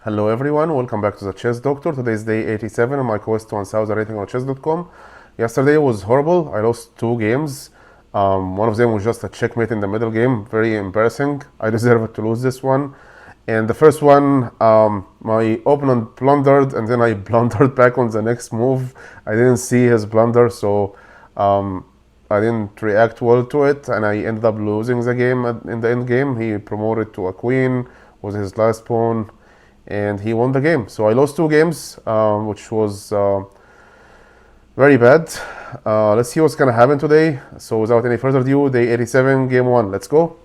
Hello everyone, welcome back to the Chess Doctor. Today is day 87 on my quest to 1000 rating on chess.com. Yesterday was horrible. I lost two games. One of them was just a checkmate in the middle game. Very embarrassing. I deserved to lose this one. And the first one, my opponent blundered and then I blundered back on the next move. I didn't see his blunder, so I didn't react well to it and I ended up losing the game in the end game. He promoted to a queen with his last pawn and he won the game. So I lost two games, which was very bad. Let's see what's gonna happen today. So without any further ado, day 87, game one. Let's go.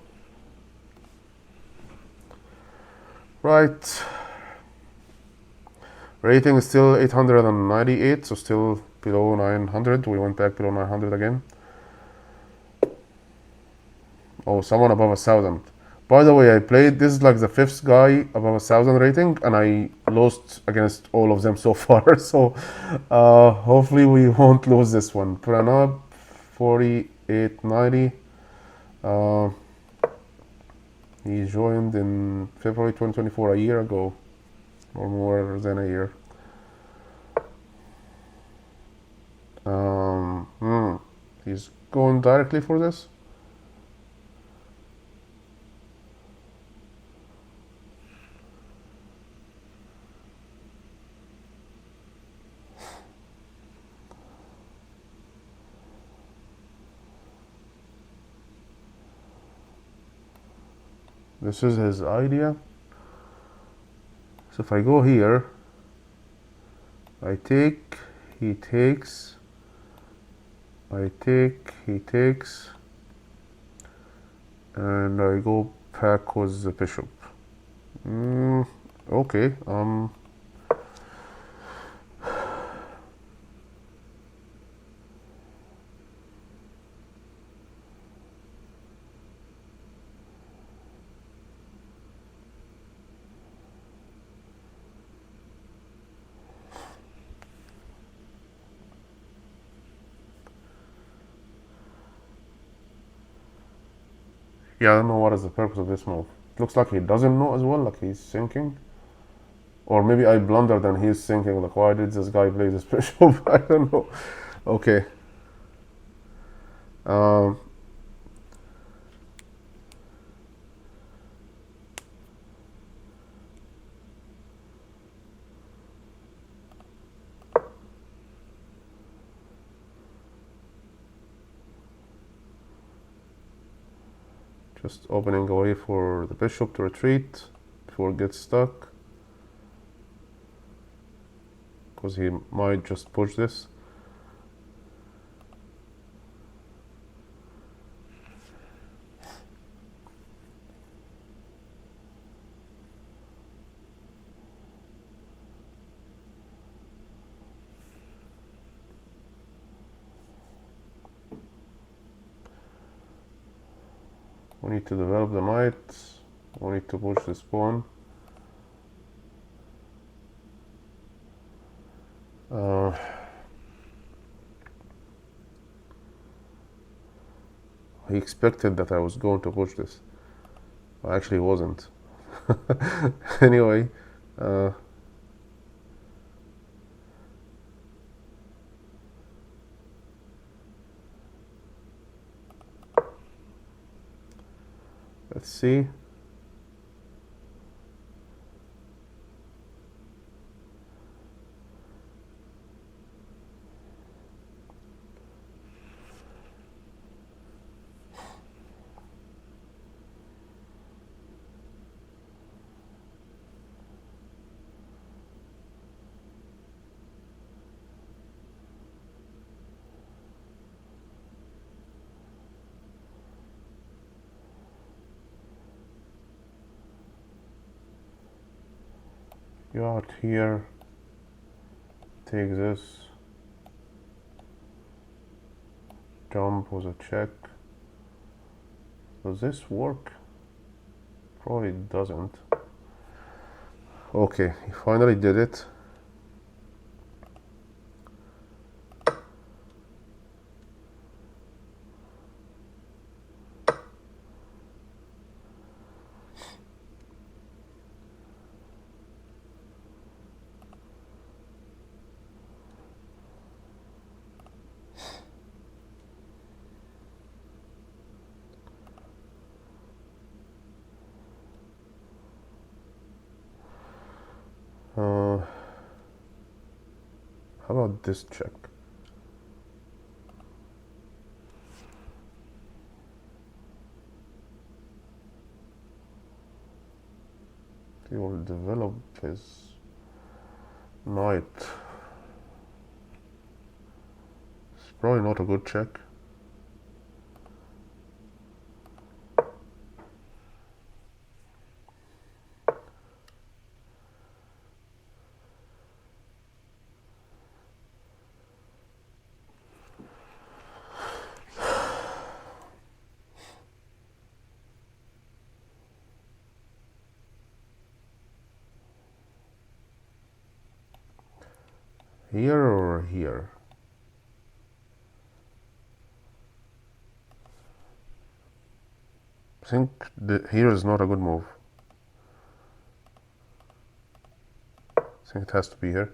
Right. Rating is still 898, so still below 900. We went back below 900 again. Oh, someone above 1000. By the way, I played, this is like the fifth guy above 1000 rating, and I lost against all of them so far. So hopefully we won't lose this one. Pranab 4890. He joined in February 2024, a year ago, or more than a year. He's going directly for this. This is his idea. So if I go here, I take, he takes, I take, he takes, and I go back with the bishop. Okay. Yeah, I don't know what is the purpose of this move. It looks like he doesn't know as well, like he's thinking. Or maybe I blundered and he's thinking, like, why did this guy play this bishop? I don't know. Okay. Just opening a way for the bishop to retreat before it gets stuck. Because he might just push this. We need to develop the knight. We need to push this pawn. He expected that I was going to push this. I actually wasn't. Anyway, let's see. You out here, take this, jump was a check. Does this work? Probably doesn't. Okay, he finally did it. How about this check? He will develop his knight. It's probably not a good check. Here or here? I think here is not a good move. I think it has to be here.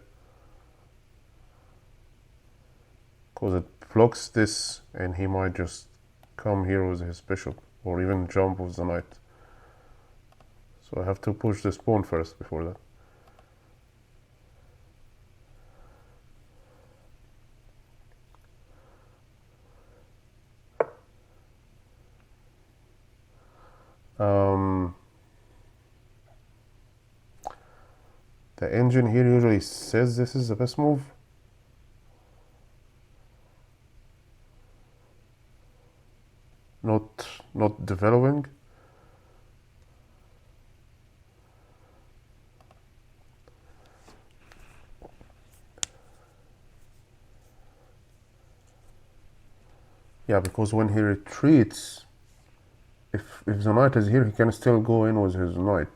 Because it blocks this and he might just come here with his bishop or even jump with the knight. So I have to push this pawn first before that. The engine here usually says this is the best move. Not developing. Yeah, because when he retreats, if the knight is here, he can still go in with his knight.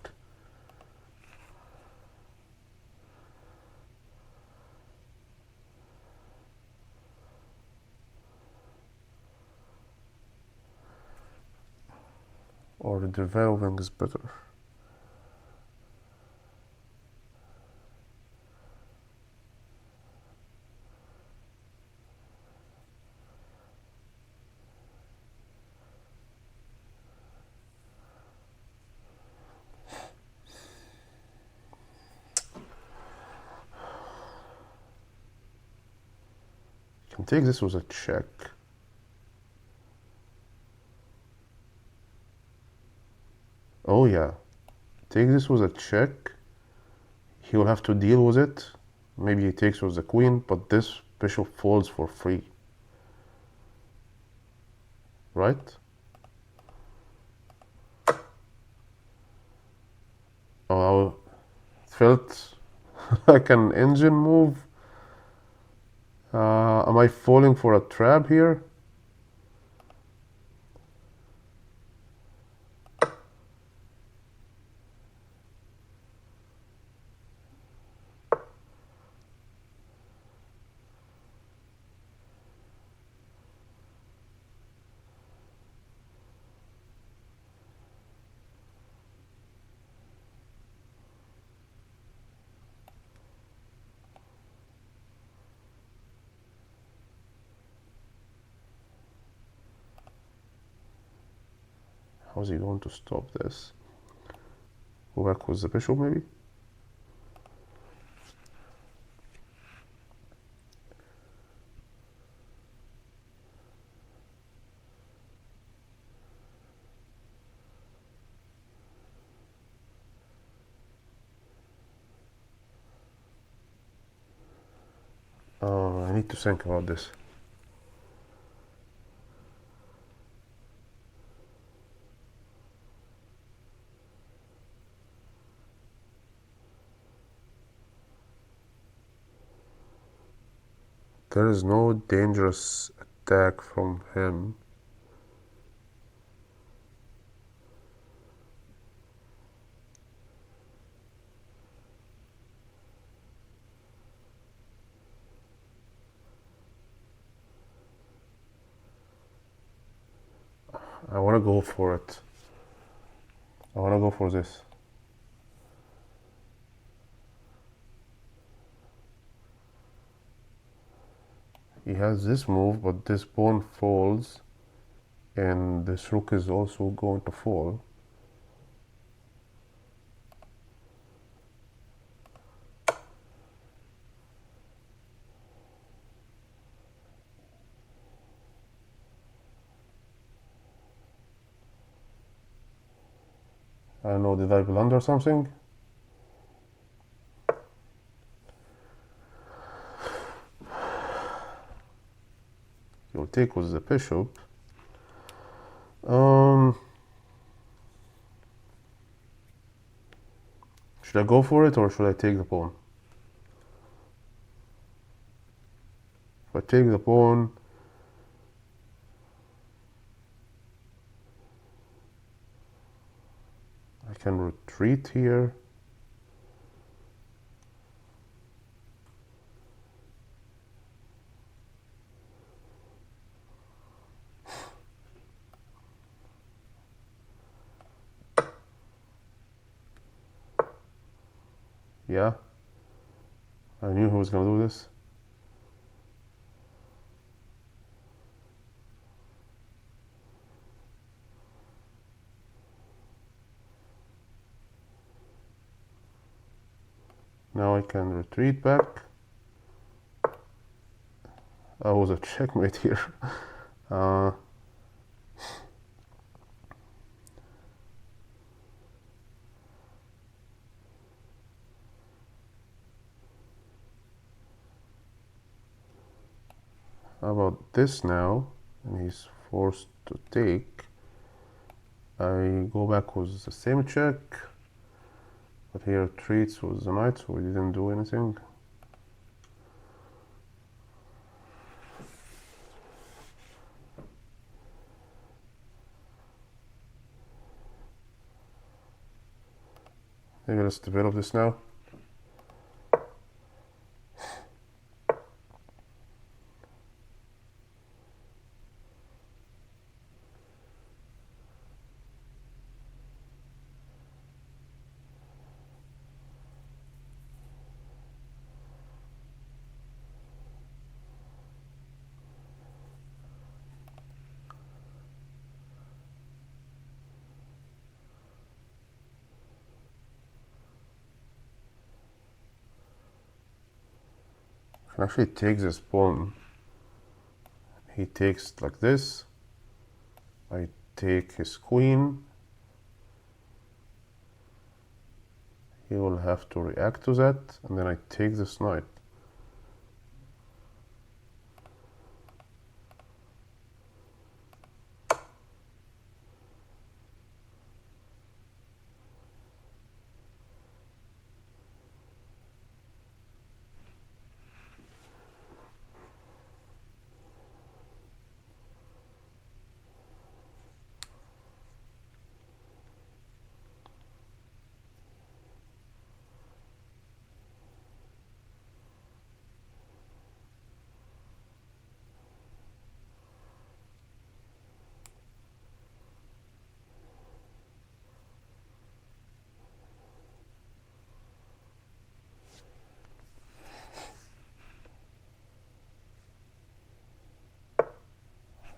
Or developing is better. Can take this with a check. Oh yeah, take this with a check. He will have to deal with it. Maybe he takes with the queen, but this bishop falls for free. Right? Oh, it felt like an engine move. Am I falling for a trap here? How's he going to stop this? Go back with the bishop, maybe? I need to think about this. There is no dangerous attack from him. I want to go for it. I want to go for this. He has this move, but this pawn falls, and this rook is also going to fall. I don't know, did I blunder something? Your take was the bishop. Should I go for it or should I take the pawn? If I take the pawn, I can retreat here. Yeah, I knew he was gonna do this. Now I can retreat back. I was a checkmate here. How about this now? And he's forced to take. I go back with the same check, but he retreats with the knight, so he didn't do anything. Maybe let's develop this now. I can actually take this pawn. He takes like this. I take his queen. He will have to react to that, and then I take this knight.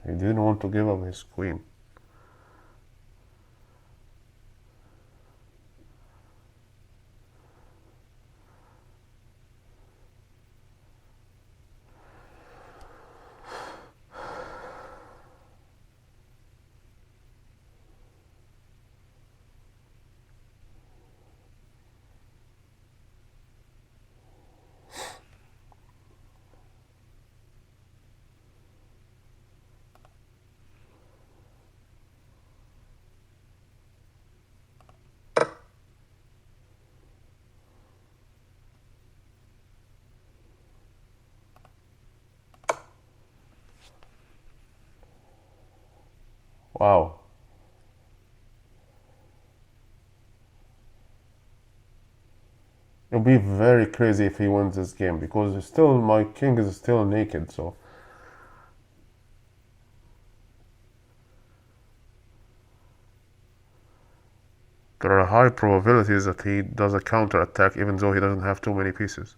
He didn't want to give up his queen. Wow. It would be very crazy if he wins this game, because still my king is still naked, so there are high probabilities that he does a counter attack even though he doesn't have too many pieces.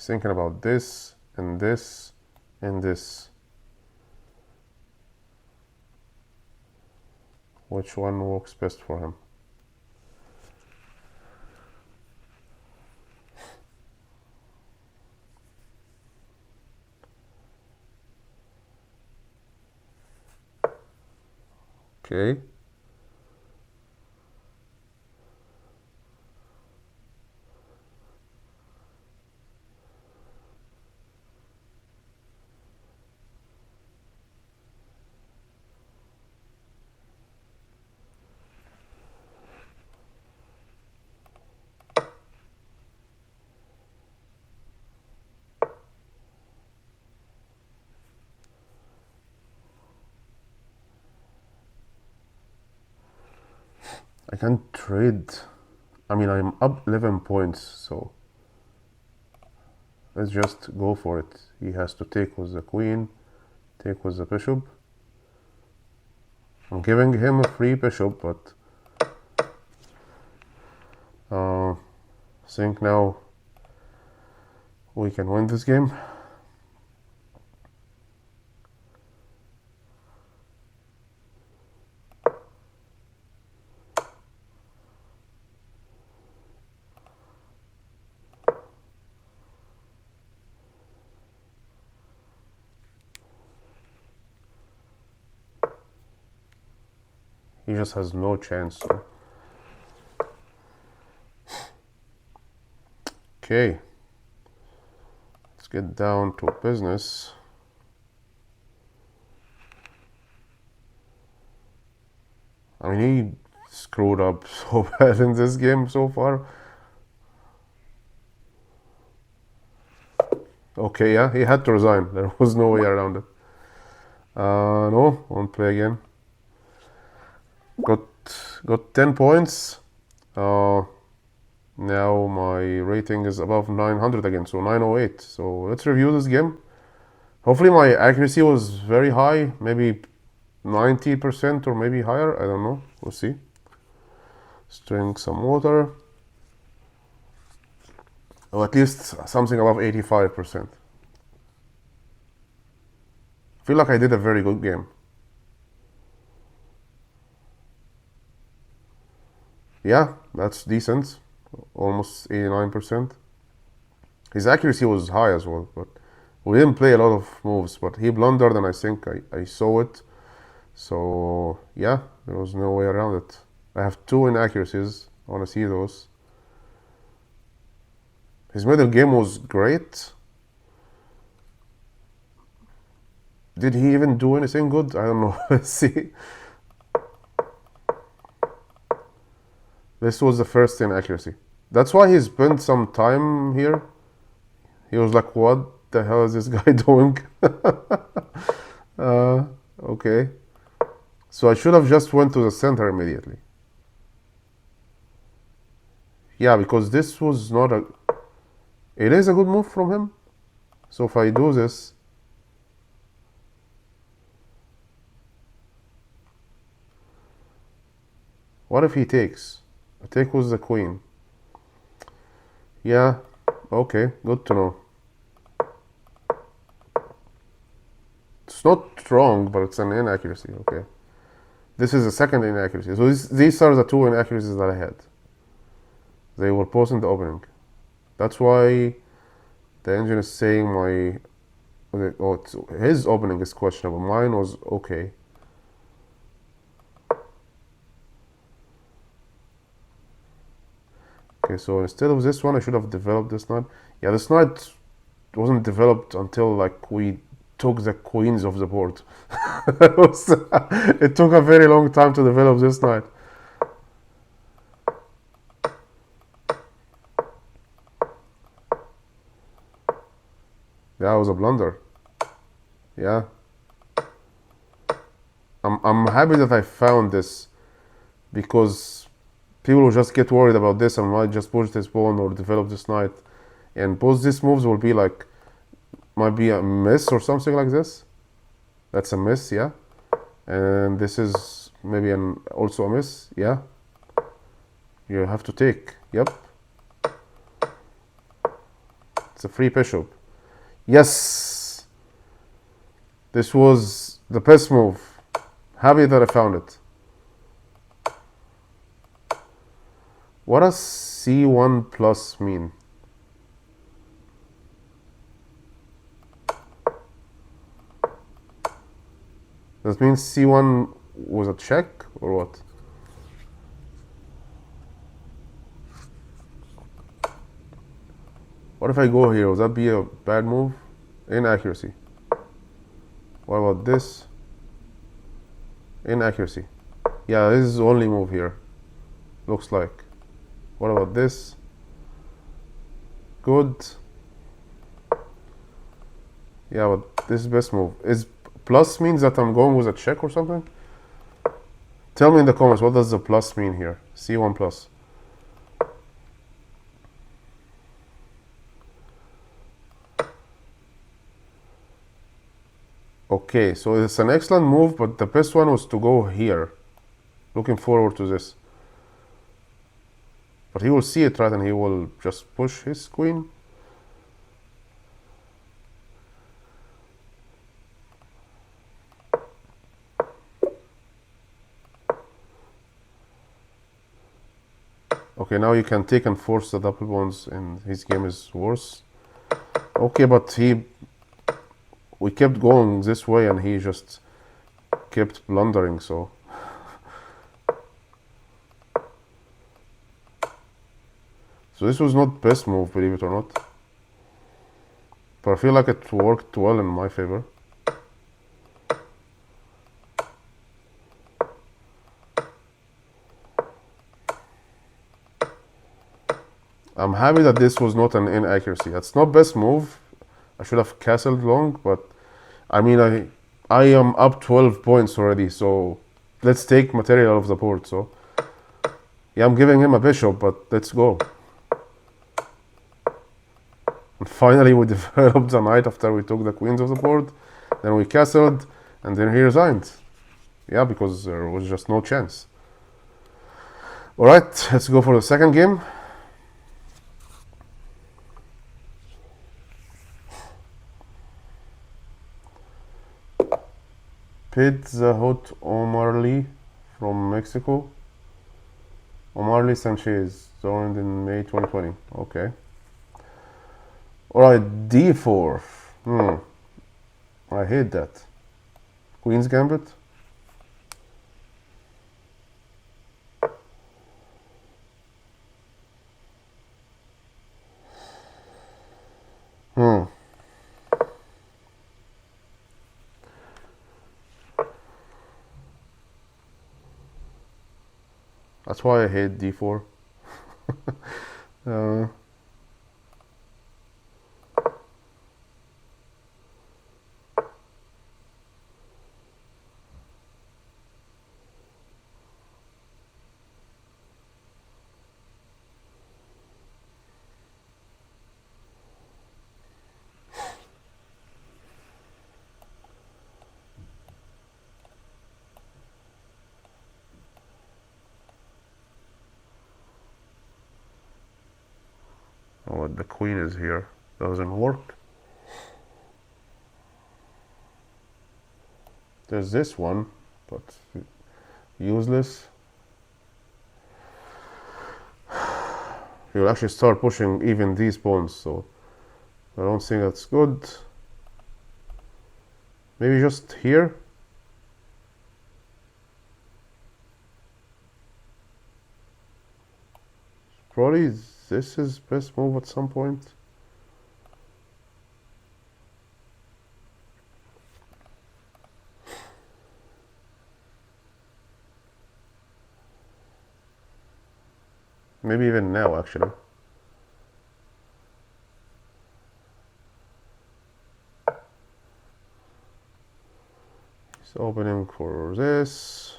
thinking about this and this and this. Which one works best for him? Okay. I can't trade. I mean, I'm up 11 points, so let's just go for it. He has to take with the queen, take with the bishop. I'm giving him a free bishop, but I think now we can win this game. He just has no chance. Okay, let's get down to business. I mean, he screwed up so bad in this game so far. Okay, yeah, he had to resign. There was no way around it. No, won't play again. Got 10 points. Now my rating is above 900 again, so 908. So let's review this game. Hopefully my accuracy was very high, maybe 90% or maybe higher. I don't know. We'll see. Let's drink some water. Or at least something above 85%. I feel like I did a very good game. Yeah, that's decent. Almost 89%. His accuracy was high as well, but we didn't play a lot of moves, but he blundered and I think I saw it. So yeah, there was no way around it. I have 2 inaccuracies. I want to see those. His middle game was great. Did he even do anything good? I don't know. Let's see. This was the first inaccuracy. That's why he spent some time here. He was like, what the hell is this guy doing? Okay. So I should have just went to the center immediately. Yeah, because this was not a... It is a good move from him. So if I do this... What if he takes? I take with the queen. Yeah, okay, good to know. It's not wrong, but it's an inaccuracy, okay. This is the second inaccuracy. So these are the 2 inaccuracies that I had. They were both in the opening. That's why the engine is saying my... Oh, his opening is questionable. Mine was okay. Okay, so instead of this one, I should have developed this knight. Yeah, this knight wasn't developed until like we took the queens off the board. It took a very long time to develop this knight. That was a blunder. Yeah. I'm happy that I found this, because people will just get worried about this and might just push this pawn or develop this knight, and both these moves will be like, might be a miss or something like this. That's a miss, yeah. And this is maybe also a miss, yeah. You have to take, yep. It's a free bishop. Yes! This was the best move. Happy that I found it. What does c1 plus mean? Does it mean c1 was a check or what? What if I go here? Would that be a bad move? Inaccuracy. What about this? Inaccuracy. Yeah, this is the only move here. Looks like. What about this? Good. Yeah, but this is best move. Is plus means that I'm going with a check or something? Tell me in the comments, what does the plus mean here? C1 plus. Okay, so it's an excellent move, but the best one was to go here. Looking forward to this. But he will see it, right, and he will just push his queen. Okay, now you can take and force the double bonds, and his game is worse. Okay, but we kept going this way, and he just kept blundering, so. So this was not best move, believe it or not. But I feel like it worked well in my favor. I'm happy that this was not an inaccuracy. That's not best move. I should have castled long, but I mean, I am up 12 points already, so let's take material off the board. So yeah, I'm giving him a bishop, but let's go. And finally, we developed the knight after we took the queens off the board. Then we castled, and then he resigned. Yeah, because there was just no chance. All right, let's go for the second game. Pizza Hut Omarly from Mexico. Omarly Sanchez, joined in May 2020. Okay. Alright, d4. I hate that. Queen's Gambit. That's why I hate d4. Oh, the queen is here. Doesn't work. There's this one, but useless. You'll actually start pushing even these pawns, so I don't think that's good. Maybe just here. Probably this is best move at some point. Maybe even now, actually. He's opening for this.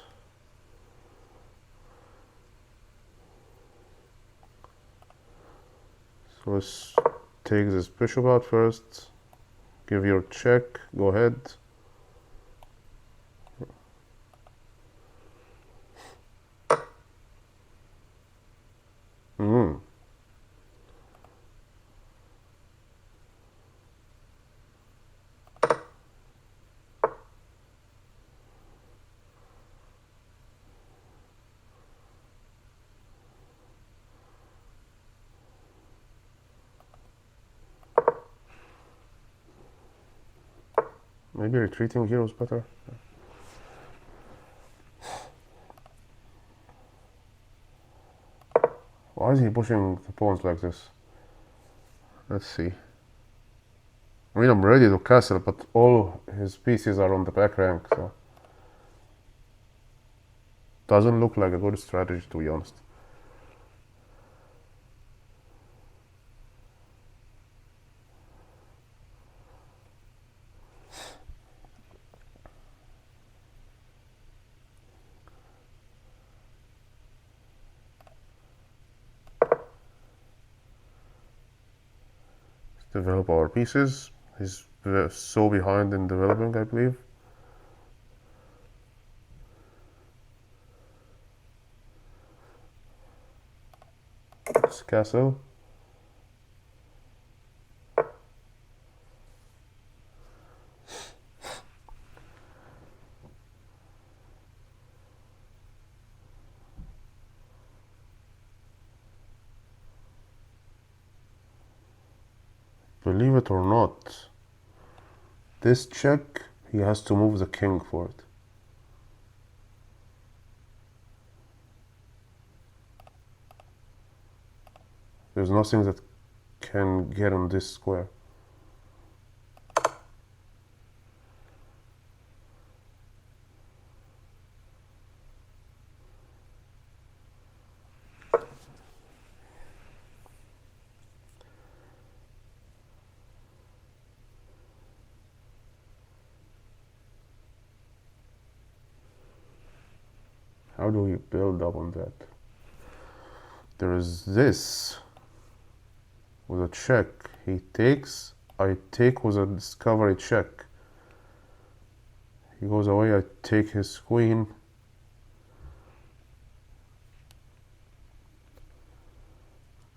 So let's take this bishop out first. Give your check. Go ahead. Maybe retreating here was better. Why is he pushing the pawns like this? Let's see. I mean, I'm ready to castle, but all his pieces are on the back rank, so doesn't look like a good strategy, to be honest. Let's develop our pieces. He's so behind in developing, I believe. This castle. Believe it or not, this check, he has to move the king for it. There's nothing that can get on this square. How do we build up on that? There is this with a check. He takes, I take with a discovery check. He goes away, I take his queen.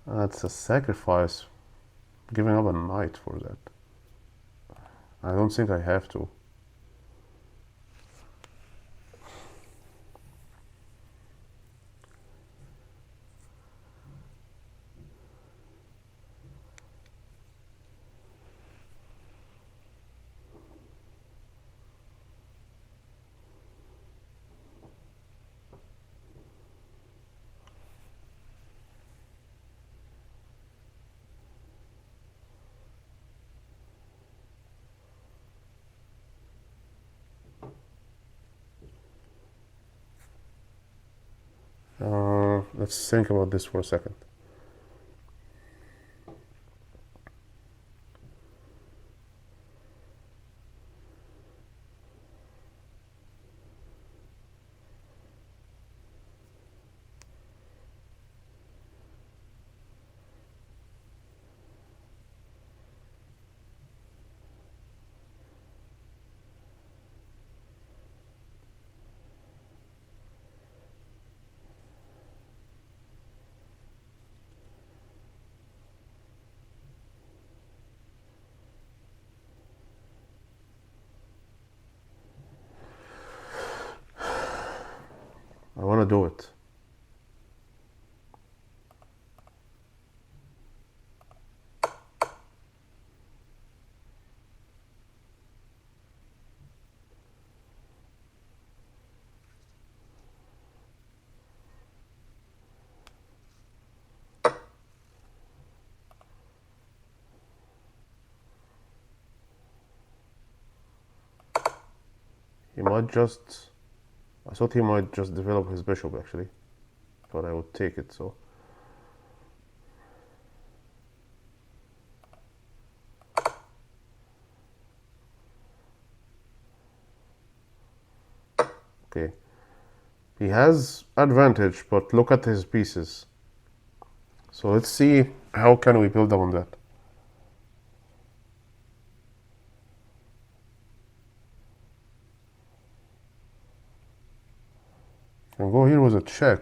That's a sacrifice. Giving up a knight for that. I don't think I have to. Let's think about this for a second. I want to do it. He might just... I thought he might just develop his bishop, actually. But I would take it, so... Okay. He has advantage, but look at his pieces. So let's see how can we build up on that. Can go here with a check.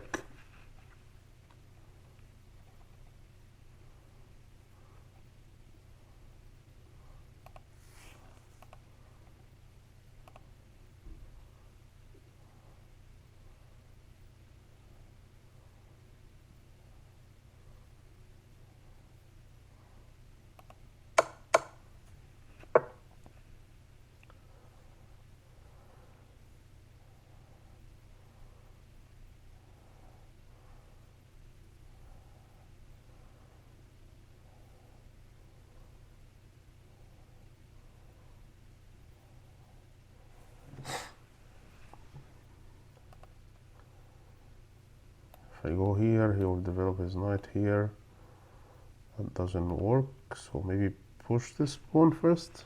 If I go here, he will develop his knight here. That doesn't work, so maybe push this pawn first.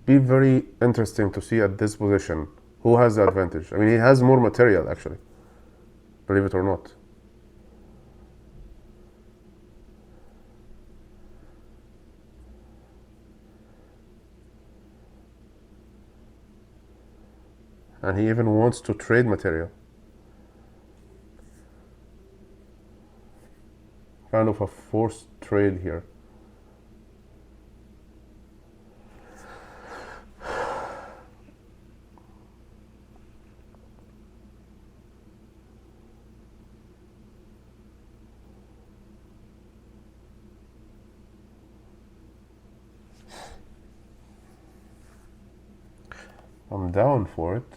Be very interesting to see at this position who has the advantage. I mean, he has more material actually, believe it or not. And he even wants to trade material. Kind of a forced trade here. I'm down for it.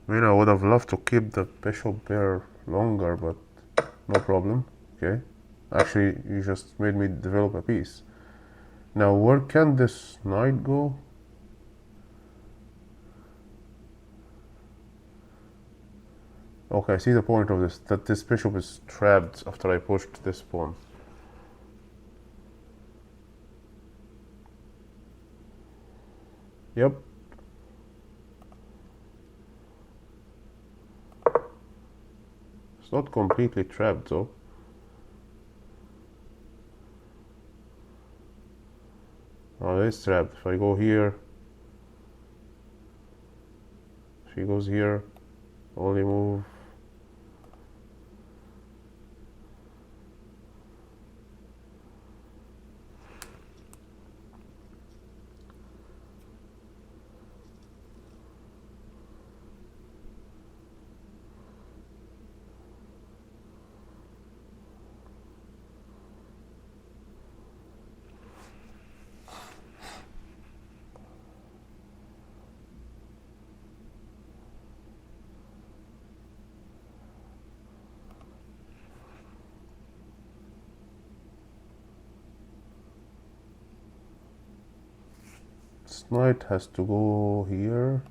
I mean, I would have loved to keep the bishop there longer, but no problem. Okay. Actually, you just made me develop a piece. Now, where can this knight go? Okay, I see the point of this, that this bishop is trapped after I pushed this pawn. Yep. It's not completely trapped though. Oh, it is trapped. If I go here, she goes here, only move. This knight has to go here.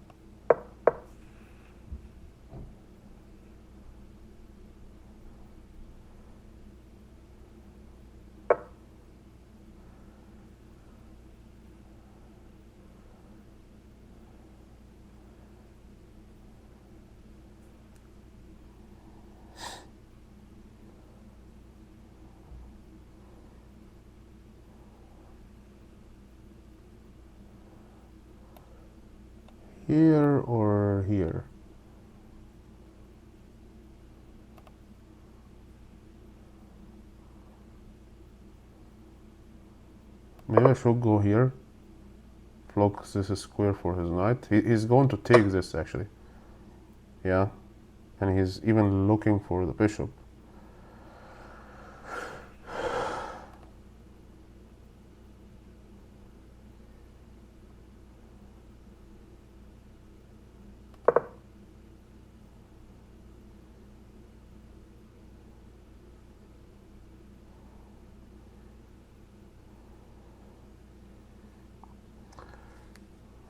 Here or here? Maybe I should go here. Block this square for his knight. He's going to take this actually. Yeah. And he's even looking for the bishop.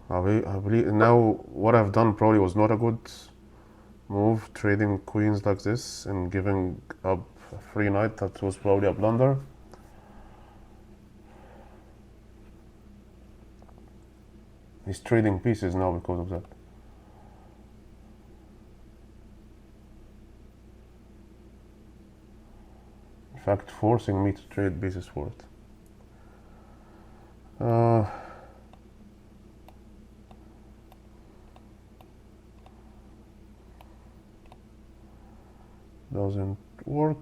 I believe now what I've done probably was not a good move, trading queens like this and giving up a free knight. That was probably a blunder. He's trading pieces now because of that. In fact, forcing me to trade pieces for it. Doesn't work.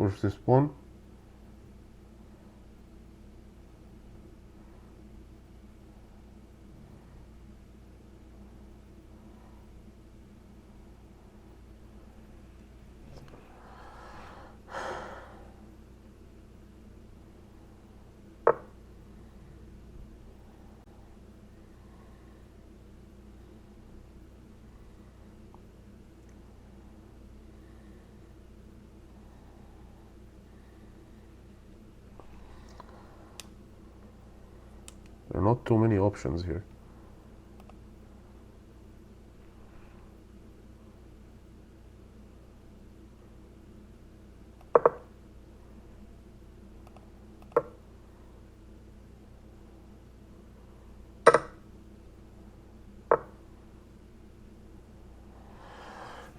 push this pawn. There are not too many options here.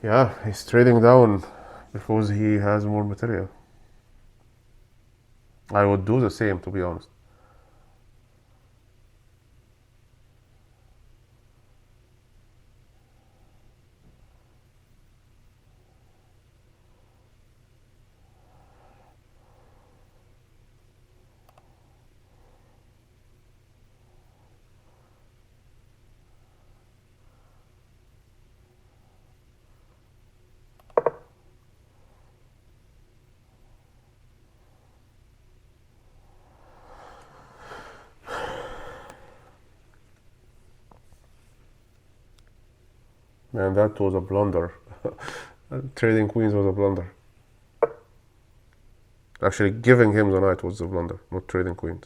Yeah, he's trading down because he has more material. I would do the same, to be honest. Man, that was a blunder. Trading queens was a blunder. Actually, giving him the knight was a blunder, not trading queens.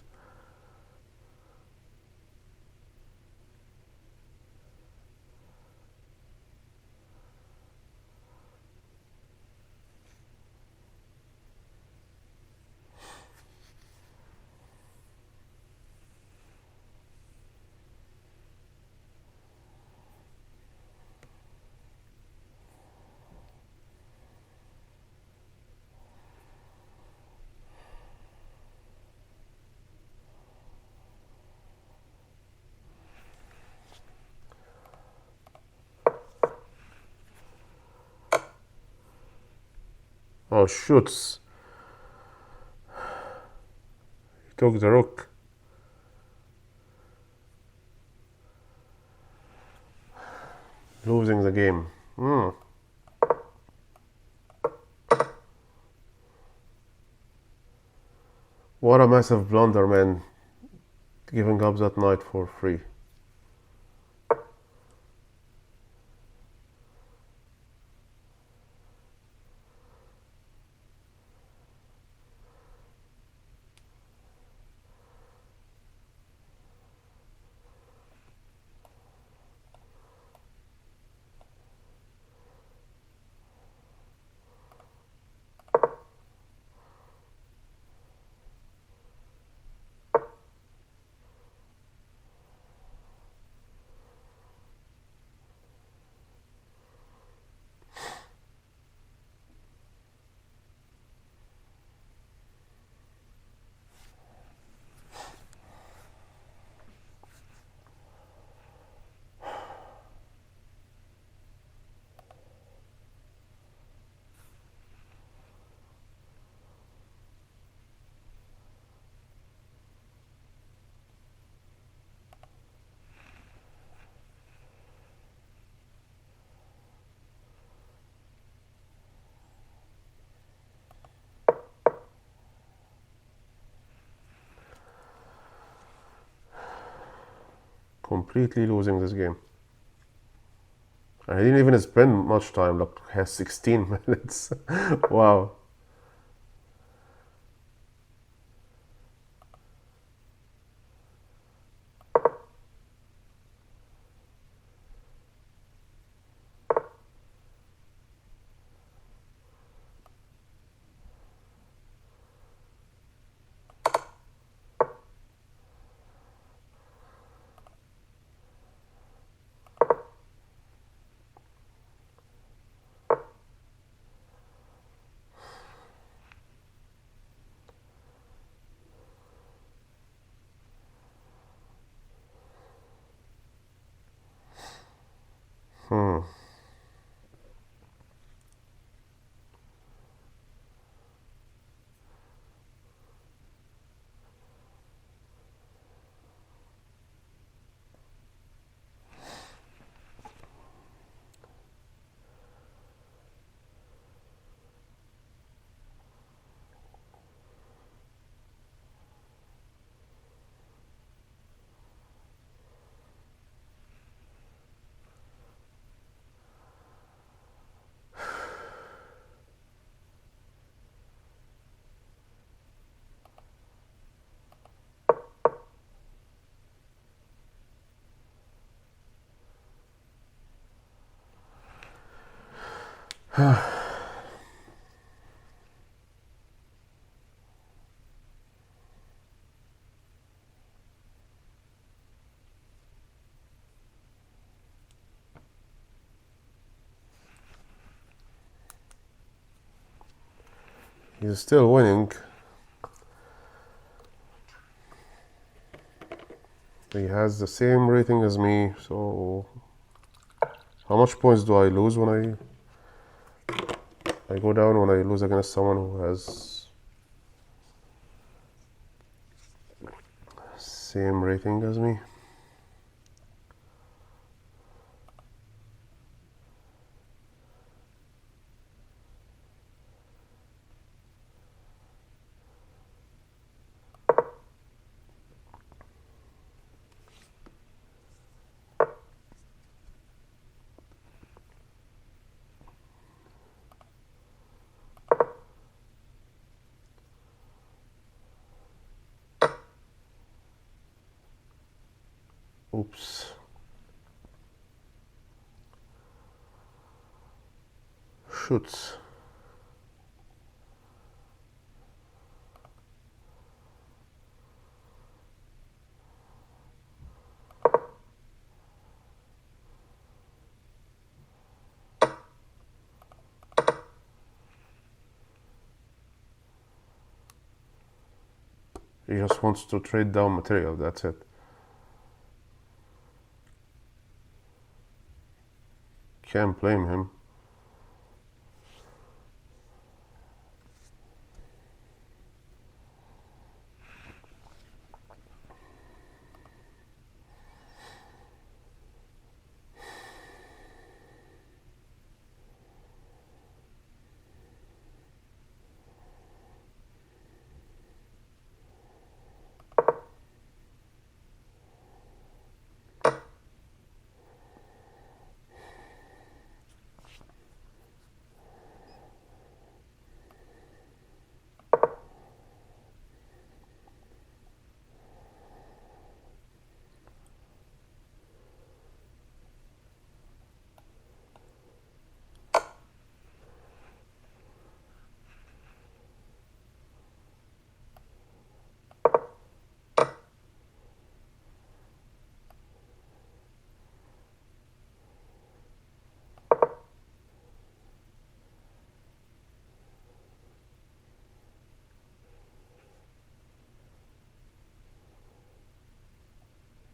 Oh, shoots. He took the rook. Losing the game. What a massive blunder, man. Giving up that knight for free. Completely losing this game. I didn't even spend much time, like, has 16 minutes. Wow. He's still winning. He has the same rating as me, so how much points do I lose when I go down when I lose against someone who has same rating as me? Oops. Shoots. He just wants to trade down material, that's it. Can't blame him.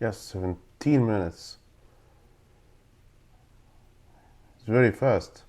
Yes, 17 minutes. It's very fast.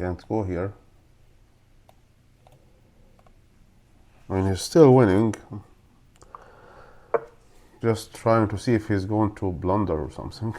Can't go here. I mean, he's still winning. Just trying to see if he's going to blunder or something.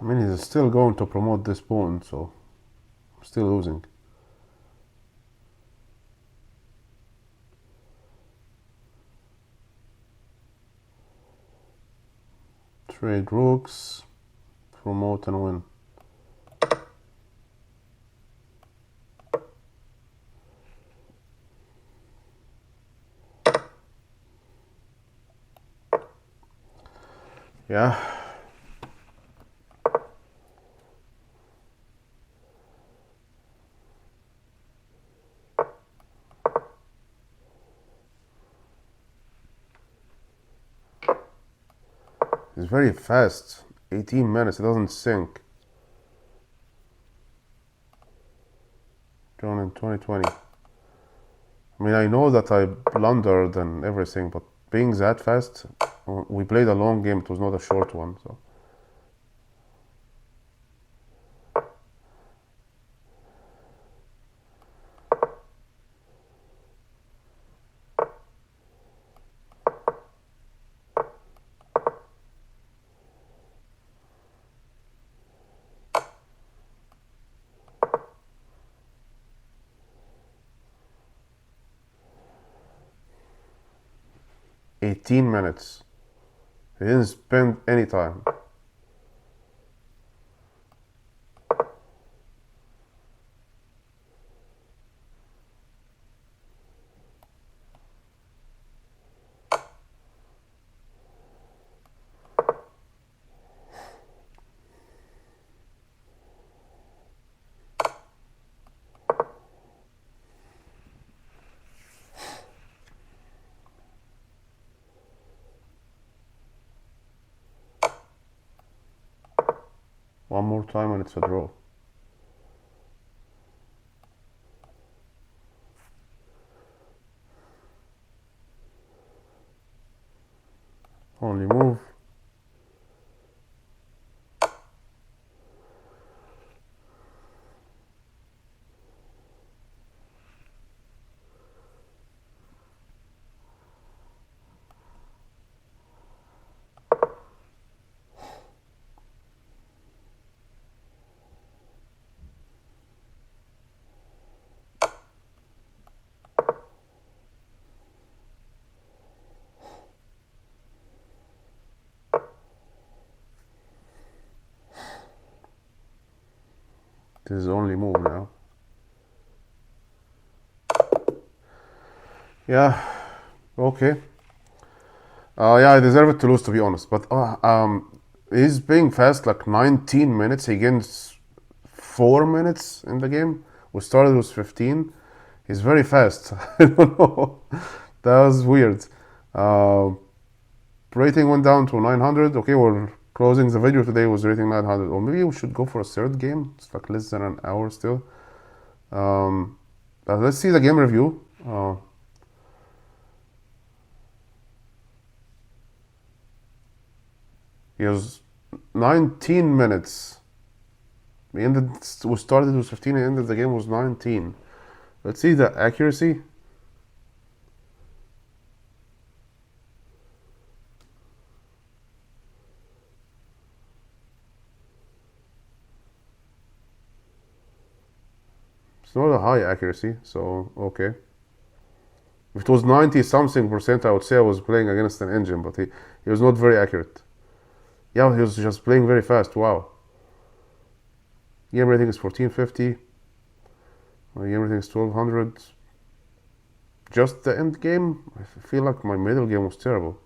I mean, he's still going to promote this pawn, so still losing. Trade rooks, promote and win. Yeah. It's very fast. 18 minutes, it doesn't sink. Drawn in 2020. I mean, I know that I blundered and everything, but being that fast, we played a long game, it was not a short one, so. "18 minutes. He didn't spend any time. One more time and it's a draw. Only move. This is only move now. Yeah, okay. Yeah, I deserve it to lose, to be honest. But he's playing fast, like 19 minutes. He gains 4 minutes in the game. We started with 15. He's very fast. I don't know. That was weird. Uh, Rating went down to 900. Okay, we're closing the video today with rating 900. Or maybe we should go for a third game. It's like less than an hour still. But let's see the game review. He was 19 minutes. We started with 15 and ended the game was 19. Let's see the accuracy. It's not a high accuracy, so okay. If it was 90 something percent, I would say I was playing against an engine, but he was not very accurate. Yeah, he was just playing very fast. Wow. Game rating is 1450. My game rating is 1200. Just the end game, I feel like my middle game was terrible.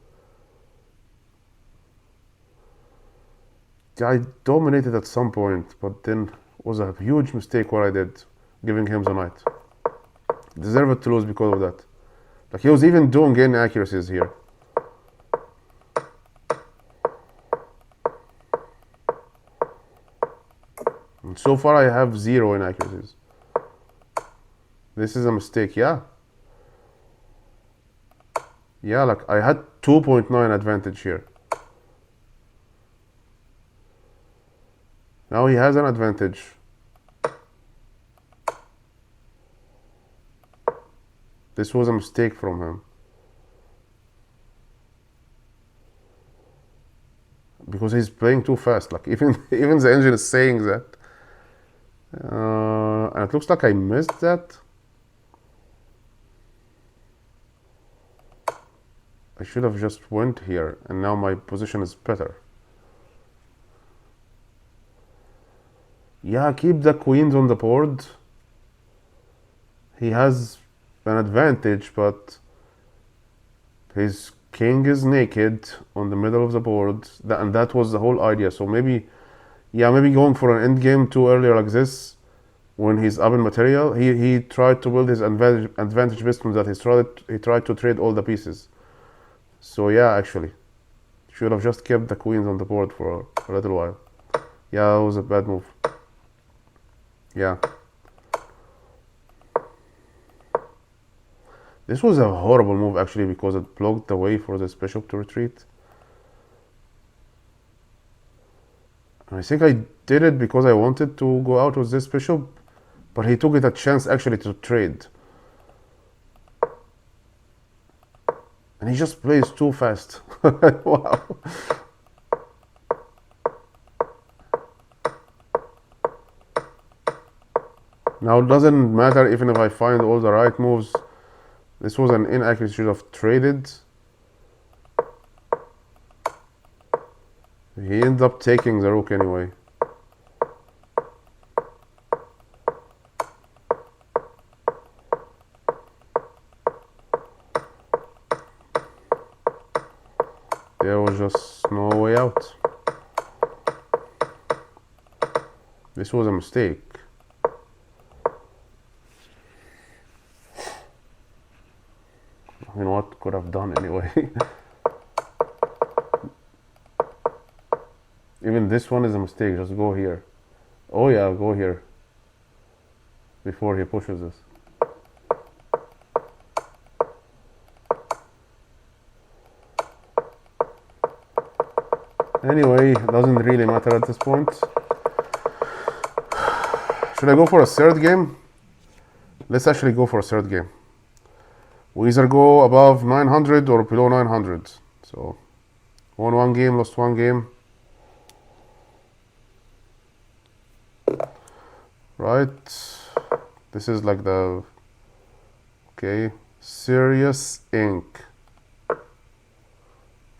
I dominated at some point, but then it was a huge mistake what I did, giving him the knight. Deserved to lose because of that. Like he was even doing inaccuracies here. And so far I have 0 inaccuracies. This is a mistake, yeah. Yeah, like I had 2.9 advantage here. Now he has an advantage. This was a mistake from him. Because he's playing too fast. Like even the engine is saying that. And it looks like I missed that. I should have just went here, and now my position is better. Yeah, keep the queens on the board. He has an advantage, but his king is naked on the middle of the board, and that was the whole idea. So maybe going for an endgame too earlier like this, when he's up in material, he tried to build his advantage based on that. He tried to trade all the pieces. So yeah, actually, should have just kept the queens on the board for a little while. Yeah, that was a bad move. Yeah. This was a horrible move actually, because it blocked the way for this bishop to retreat. And I think I did it because I wanted to go out with this bishop, but he took it a chance actually to trade. And he just plays too fast. Wow. Now it doesn't matter even if I find all the right moves. This was an inaccuracy. Should have traded. He ended up taking the rook anyway. There was just no way out. This was a mistake. You know what? Could have done anyway. Even this one is a mistake. Just go here. Oh yeah, go here. Before he pushes this. Anyway, it doesn't really matter at this point. Should I go for a third game? Let's actually go for a third game. We either go above 900 or below 900. So, won one game, lost one game. Right. This is like the... Okay. Serious Ink.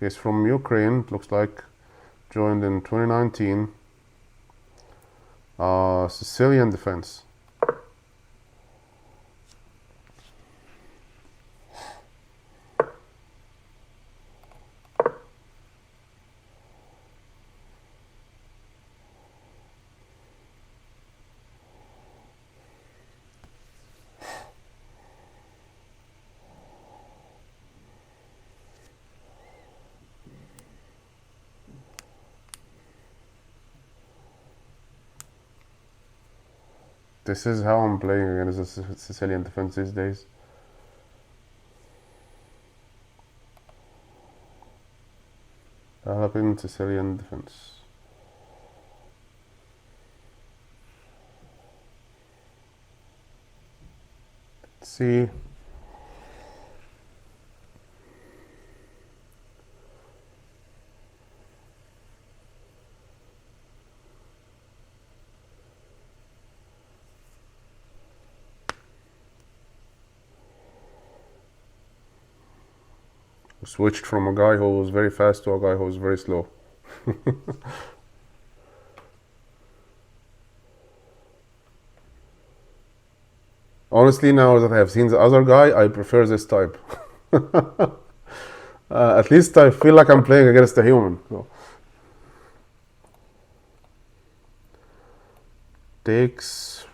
He's from Ukraine, it looks like. Joined in 2019. Sicilian defense. This is how I'm playing against the Sicilian defense these days. Developing Sicilian defense. Let's see. Switched from a guy who was very fast to a guy who was very slow. Honestly, now that I have seen the other guy, I prefer this type. At least I feel like I'm playing against a human. So. Takes,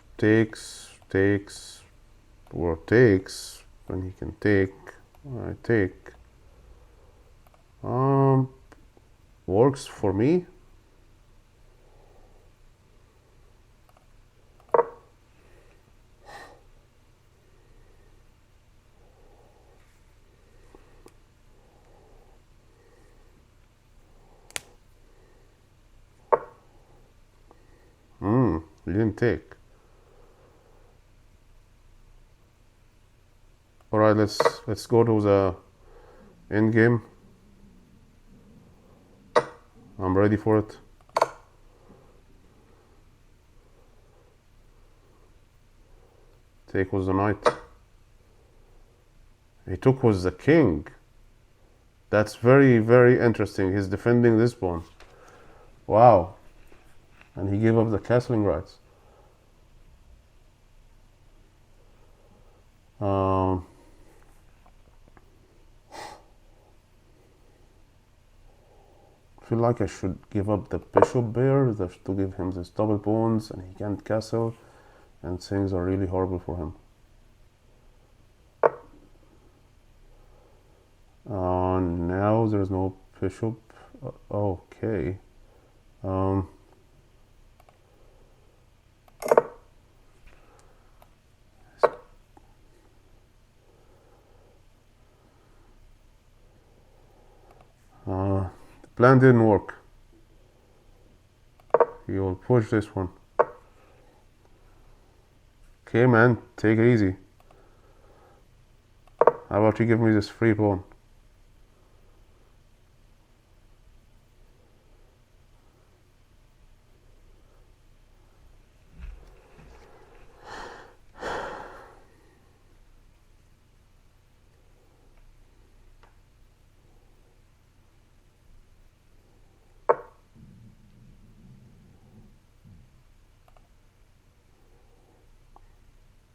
or takes, when he can take. I take. Works for me. He didn't take. All right, let's go to the end game. I'm ready for it. Take was the knight. He took was the king. That's very, very interesting. He's defending this pawn. Wow. And he gave up the castling rights. I feel like I should give up the bishop there to give him this double pawns, and he can't castle, and things are really horrible for him. Now there's no bishop. Okay. The plan didn't work. You'll push this one. Okay, man, take it easy. How about you give me this free pawn?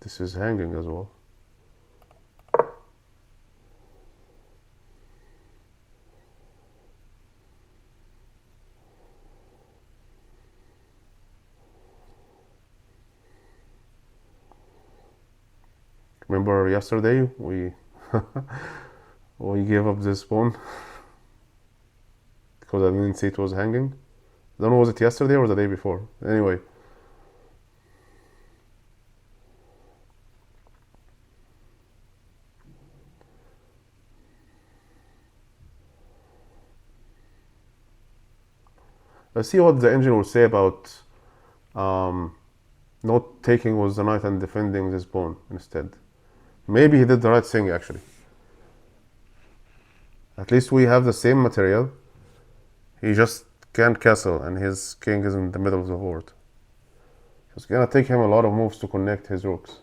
This is hanging as well. Remember yesterday we we gave up this pawn because I didn't see it was hanging. I don't know, was it yesterday or the day before? Anyway. Let's see what the engine will say about not taking with the knight and defending this pawn instead. Maybe he did the right thing actually. At least we have the same material. He just can't castle and his king is in the middle of the board. It's gonna take him a lot of moves to connect his rooks.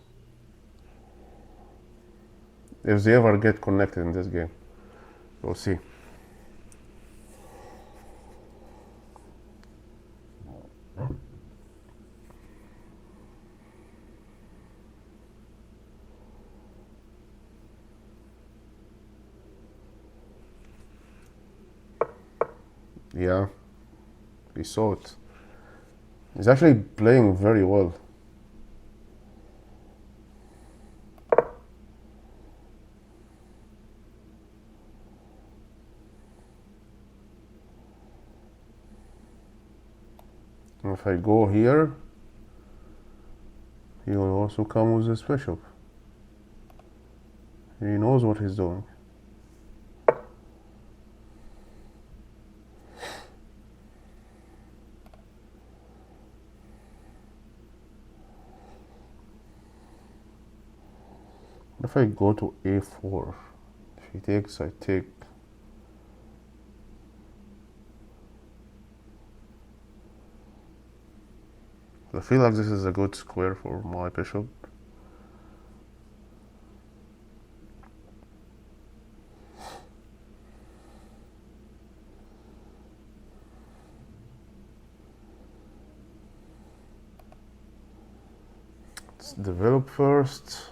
If they ever get connected in this game. We'll see. Yeah, we saw it. He's actually playing very well. And if I go here, he will also come with this bishop. He knows what he's doing. If I go to a4, if he takes, I take. I feel like this is a good square for my bishop. Let's develop first.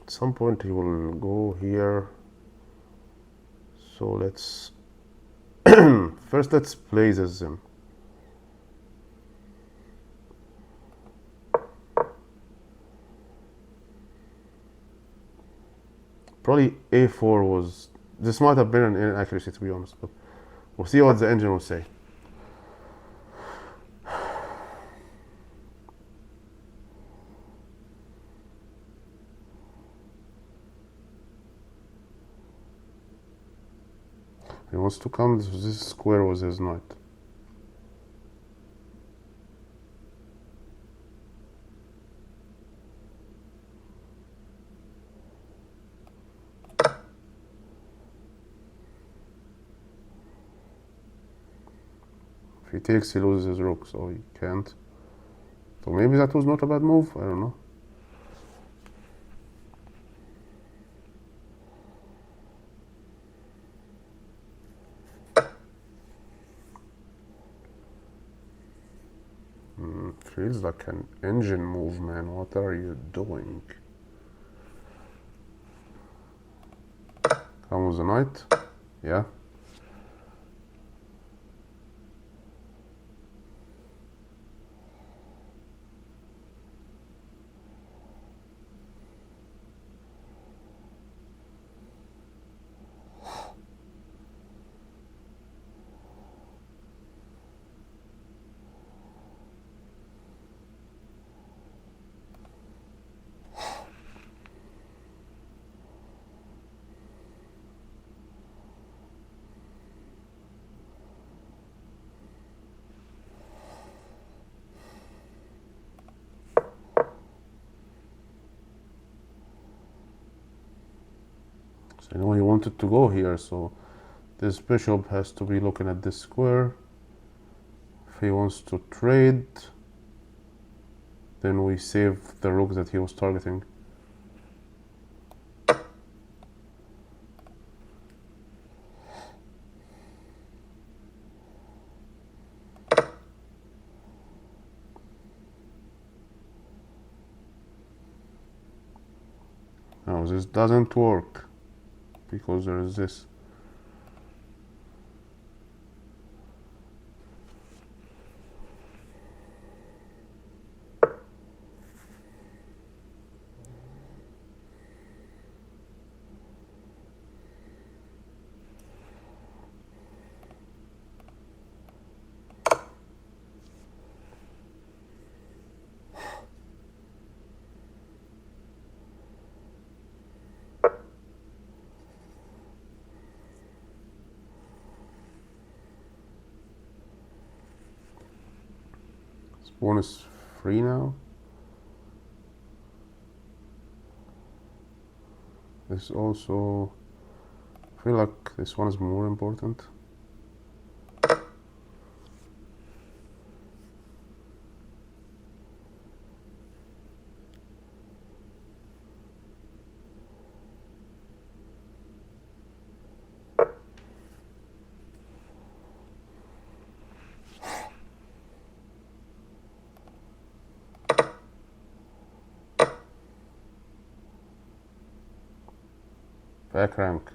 At some point he will go here. So let's first let's play this in. Probably a4 was, this might have been an inaccuracy to be honest, but we'll see what the engine will say. He wants to come, this square was his knight. If he takes, he loses his rook, so he can't. So maybe that was not a bad move, I don't know. Feels like an engine move, man. What are you doing? Come with the knight. Yeah. So I know he wanted to go here, so this bishop has to be looking at this square. If he wants to trade, then we save the rook that he was targeting. Now this doesn't work because there is this. One is free now. This also, I feel like this one is more important. Back rank.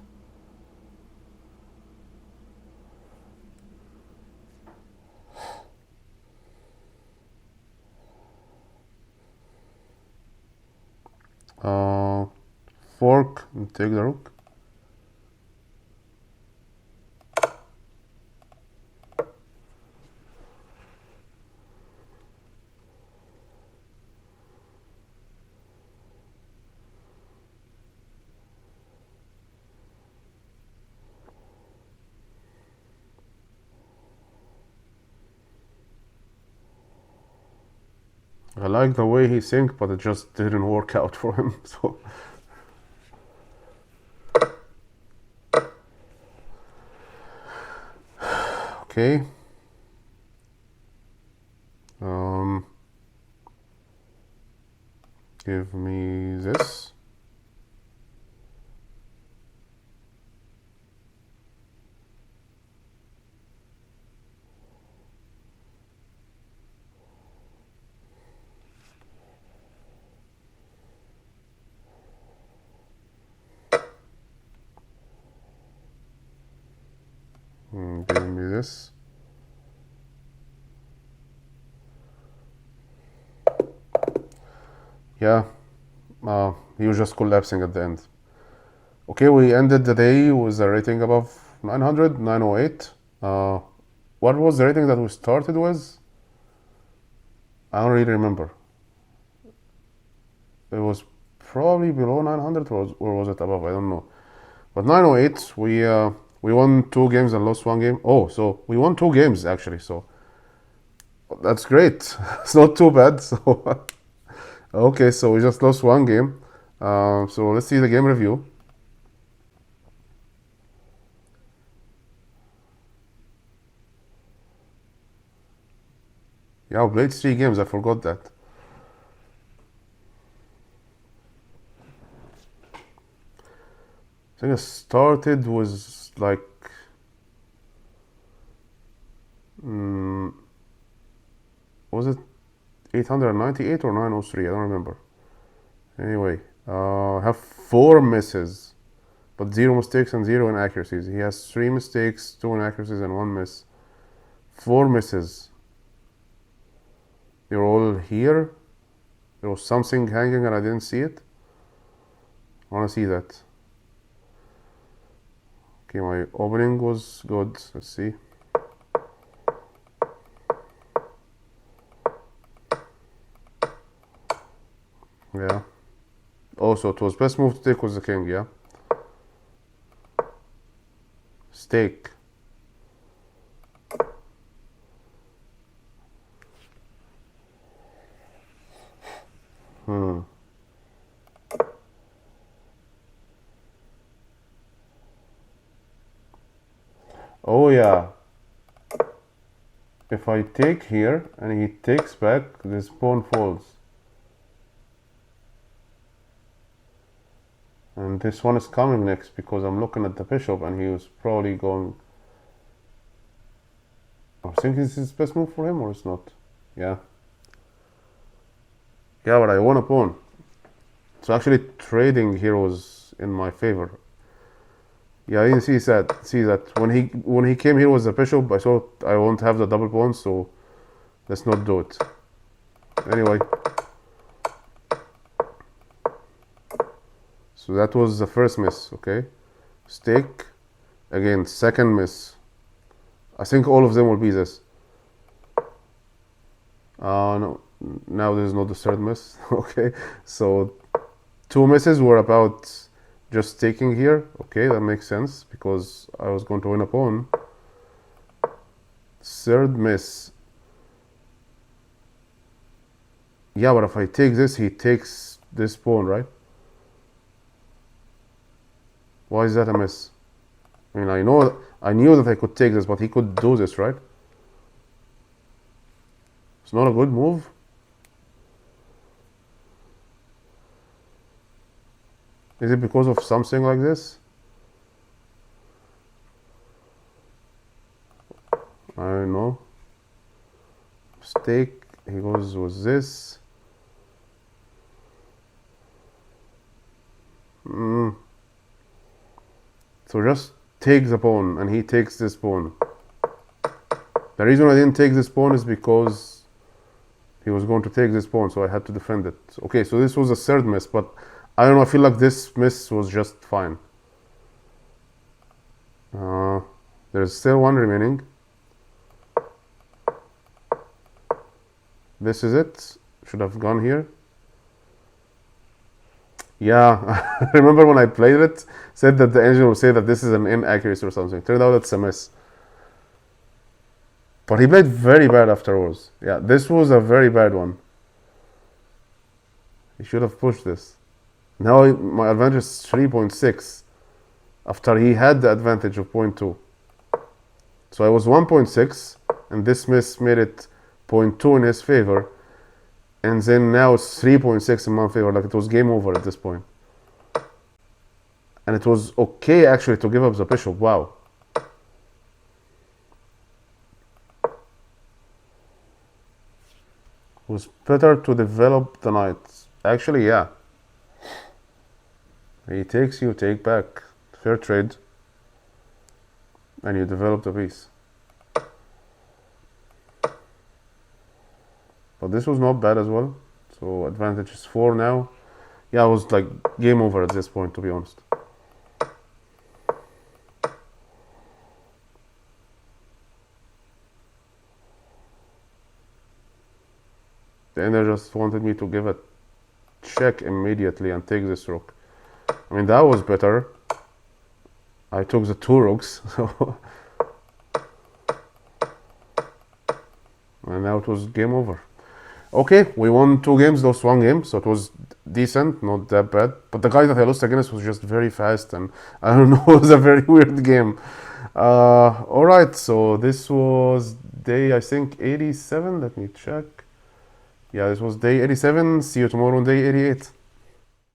Fork and take the rook. I like the way he thinks, but it just didn't work out for him. So okay. Give me this. Give me this. Yeah, he was just collapsing at the end. Okay, we ended the day with a rating above 900, 908. What was the rating that we started with? I don't really remember. It was probably below 900 or was it above? I don't know. But 908, we won 2 games and lost 1 game. Oh, so we won 2 games actually. So that's great. It's not too bad. So okay, so we just lost 1 game. So let's see the game review. Yeah, we played 3 games. I forgot that. I think I started with like was it 898 or 903? I don't remember. Anyway, I have 4 misses, but 0 mistakes and 0 inaccuracies. He has 3 mistakes, 2 inaccuracies, and 1 miss. 4 misses. They're all here. There was something hanging and I didn't see it. I want to see that. Okay, my opening was good. Let's see. Yeah. Also, it was best move to take was the king, yeah? Stake. Oh yeah. If I take here and he takes back, this pawn falls. And this one is coming next because I'm looking at the bishop and he was probably going... I think this is best move for him or it's not. Yeah. Yeah, but I won a pawn. So actually trading here was in my favor. Yeah, I didn't see that when he came here with the bishop, I thought I won't have the double pawn, so let's not do it. Anyway. So that was the first miss, okay? Stake. Again, second miss. I think all of them will be this. No, now there's not the third miss. Okay, so 2 misses were about just taking here. Okay, that makes sense because I was going to win a pawn. Third miss. Yeah, but if I take this, he takes this pawn, right? Why is that a miss? I mean, I knew that I could take this, but he could do this, right? It's not a good move. Is it because of something like this? I don't know. Stake, he goes with this. So just take the pawn, and he takes this pawn. The reason I didn't take this pawn is because he was going to take this pawn, so I had to defend it. Okay, so this was a third miss, but I don't know, I feel like this miss was just fine. There's still one remaining. This is it. Should have gone here. Yeah, remember when I played it, said that the engine would say that this is an inaccuracy or something. Turned out it's a miss. But he played very bad afterwards. Yeah, this was a very bad one. He should have pushed this. Now my advantage is 3.6 after he had the advantage of 0.2. So I was 1.6, and this miss made it 0.2 in his favor. And then now it's 3.6 in my favor. Like, it was game over at this point. And it was okay actually to give up the bishop. Wow. It was better to develop the knight. Actually, yeah. He takes, you take back. Fair trade. And you develop the piece. But this was not bad as well. So advantage is 4 now. Yeah, it was like game over at this point, to be honest. The Ender just wanted me to give a check immediately and take this rook. I mean, that was better. I took the 2 rooks. So and now it was game over. Okay, we won 2 games, lost 1 game, so it was decent, not that bad. But the guy that I lost against was just very fast, and I don't know, it was a very weird game. Alright, so this was day, I think, 87. Let me check. Yeah, this was day 87. See you tomorrow on day 88.